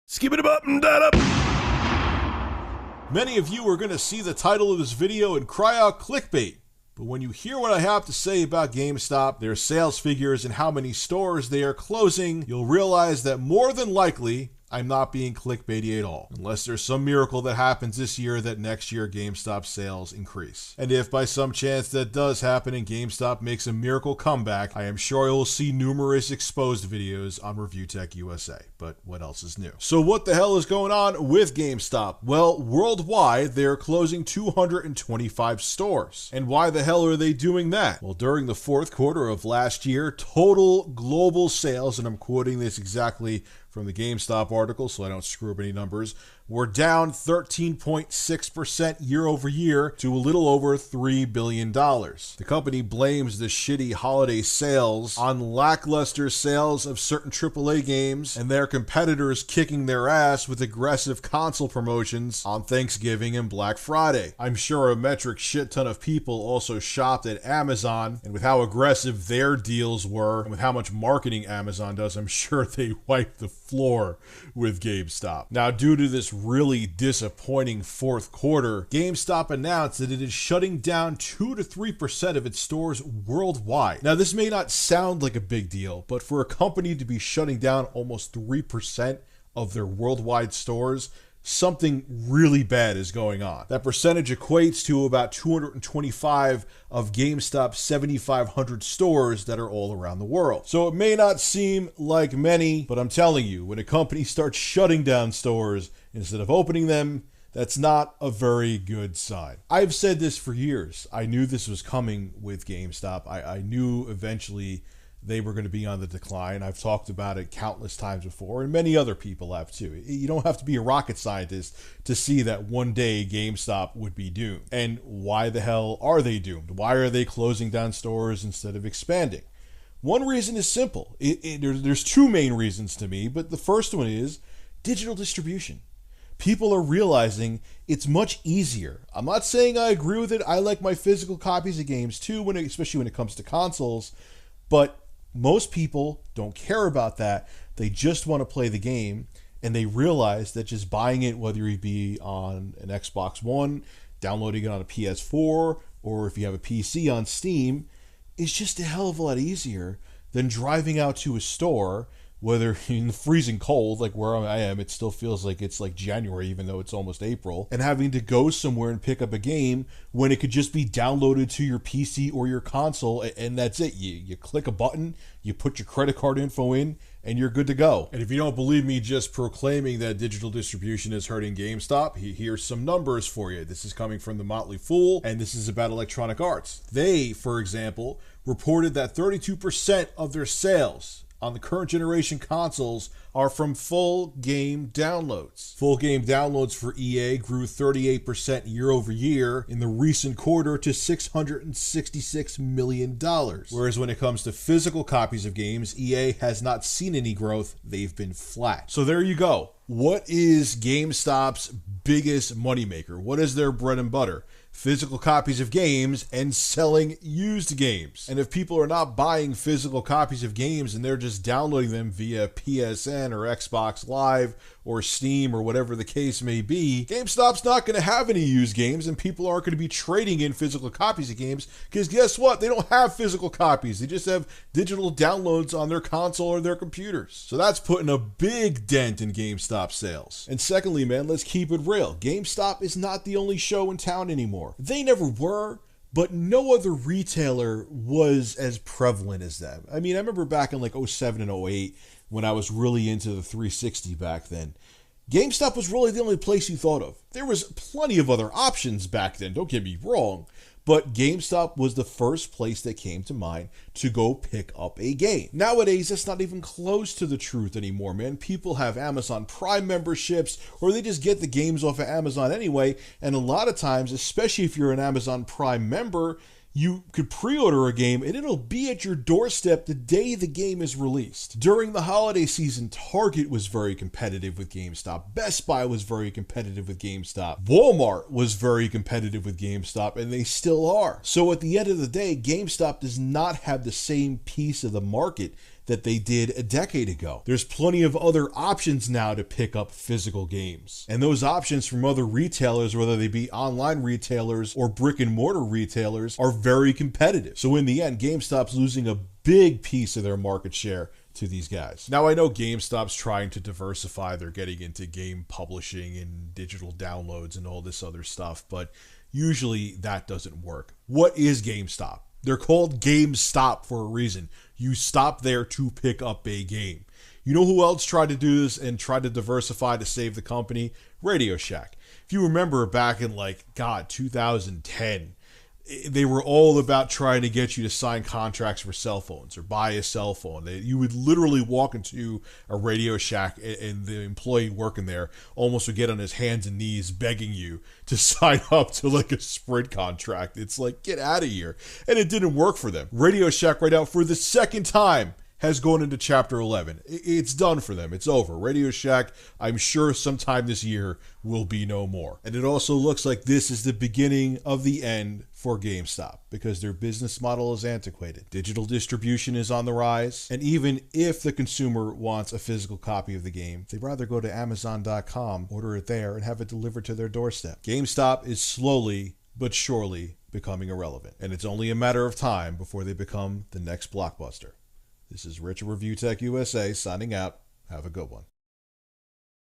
Skip it up and that up. Many of you are going to see the title of this video and cry out clickbait. But when you hear what I have to say about GameStop, their sales figures, and how many stores they are closing, you'll realize that more than likely, I'm not being clickbaity at all, unless there's some miracle that happens this year that next year GameStop sales increase. And if by some chance that does happen and GameStop makes a miracle comeback, I am sure you'll see numerous exposed videos on Review Tech USA. But what else is new? So what the hell is going on with GameStop? Well, worldwide, they're closing 225 stores. And why the hell are they doing that? Well, during the fourth quarter of last year, total global sales, and I'm quoting this exactly from the GameStop article, so I don't screw up any numbers, were down 13.6% year over year to a little over $3 billion. The company blames the shitty holiday sales on lackluster sales of certain AAA games and their competitors kicking their ass with aggressive console promotions on Thanksgiving and Black Friday. I'm sure a metric shit ton of people also shopped at Amazon, and with how aggressive their deals were and with how much marketing Amazon does, I'm sure they wiped the floor with GameStop. Now, due to this really disappointing fourth quarter, GameStop announced that it is shutting down 2 to 3% of its stores worldwide. Now, this may not sound like a big deal, but for a company to be shutting down almost 3% of their worldwide stores, something really bad is going on. That percentage equates to about 225 of GameStop's 7,500 stores that are all around the world. So it may not seem like many, but I'm telling you, when a company starts shutting down stores instead of opening them, that's not a very good sign. I've said this for years. I knew this was coming with GameStop. I knew eventually they were going to be on the decline. I've talked about it countless times before, and many other people have too. You don't have to be a rocket scientist to see that one day GameStop would be doomed. And why the hell are they doomed? Why are they closing down stores instead of expanding? One reason is simple. There's two main reasons to me, but the first one is digital distribution. People are realizing it's much easier. I'm not saying I agree with it. I like my physical copies of games too, especially when it comes to consoles, but most people don't care about that. They just want to play the game, and they realize that just buying it, whether it be on an Xbox One, downloading it on a PS4, or if you have a PC on Steam, is just a hell of a lot easier than driving out to a store, whether in the freezing cold, like where I am, it still feels like it's like January, even though it's almost April, and having to go somewhere and pick up a game when it could just be downloaded to your PC or your console, and that's it. You click a button, you put your credit card info in, and you're good to go. And if you don't believe me just proclaiming that digital distribution is hurting GameStop, here's some numbers for you. This is coming from the Motley Fool, and this is about Electronic Arts. They, for example, reported that 32% of their sales on the current generation consoles are from full game downloads. Full game downloads for EA grew 38% year over year in the recent quarter to $666 million. Whereas when it comes to physical copies of games, EA has not seen any growth. They've been flat. So there you go. What is GameStop's biggest moneymaker? What is their bread and butter? Physical copies of games and selling used games. And if people are not buying physical copies of games and they're just downloading them via PSN or Xbox Live or Steam or whatever the case may be, GameStop's not going to have any used games, and people aren't going to be trading in physical copies of games, because guess what? They don't have physical copies. They just have digital downloads on their console or their computers. So that's putting a big dent in GameStop sales. And secondly, man, let's keep it real. GameStop is not the only show in town anymore. They never were, but no other retailer was as prevalent as them. I mean, I remember back in like 07 and 08 when I was really into the 360 back then. GameStop was really the only place you thought of. There was plenty of other options back then, don't get me wrong, but GameStop was the first place that came to mind to go pick up a game. Nowadays, that's not even close to the truth anymore, man. People have Amazon Prime memberships, or they just get the games off of Amazon anyway, and a lot of times, especially if you're an Amazon Prime member, you could pre-order a game and it'll be at your doorstep the day the game is released. During the holiday season, Target was very competitive with GameStop. Best Buy was very competitive with GameStop. Walmart was very competitive with GameStop, and they still are. So at the end of the day, GameStop does not have the same piece of the market that they did a decade ago. There's plenty of other options now to pick up physical games. And those options from other retailers, whether they be online retailers or brick and mortar retailers, are very competitive. So in the end, GameStop's losing a big piece of their market share to these guys. Now, I know GameStop's trying to diversify. They're getting into game publishing and digital downloads and all this other stuff, but usually that doesn't work. What is GameStop? They're called GameStop for a reason. You stop there to pick up a game. You know who else tried to do this and tried to diversify to save the company? Radio Shack. If you remember back in 2010, they were all about trying to get you to sign contracts for cell phones or buy a cell phone. You would literally walk into a Radio Shack and the employee working there almost would get on his hands and knees begging you to sign up to a Sprint contract. It's like, get out of here. And it didn't work for them. Radio Shack right now for the second time has gone into Chapter 11. It's done for them. It's over. Radio Shack, I'm sure sometime this year, will be no more. And it also looks like this is the beginning of the end for GameStop because their business model is antiquated. Digital distribution is on the rise. And even if the consumer wants a physical copy of the game, they'd rather go to Amazon.com, order it there, and have it delivered to their doorstep. GameStop is slowly but surely becoming irrelevant. And it's only a matter of time before they become the next Blockbuster. This is Rich of Review Tech USA signing out. Have a good one.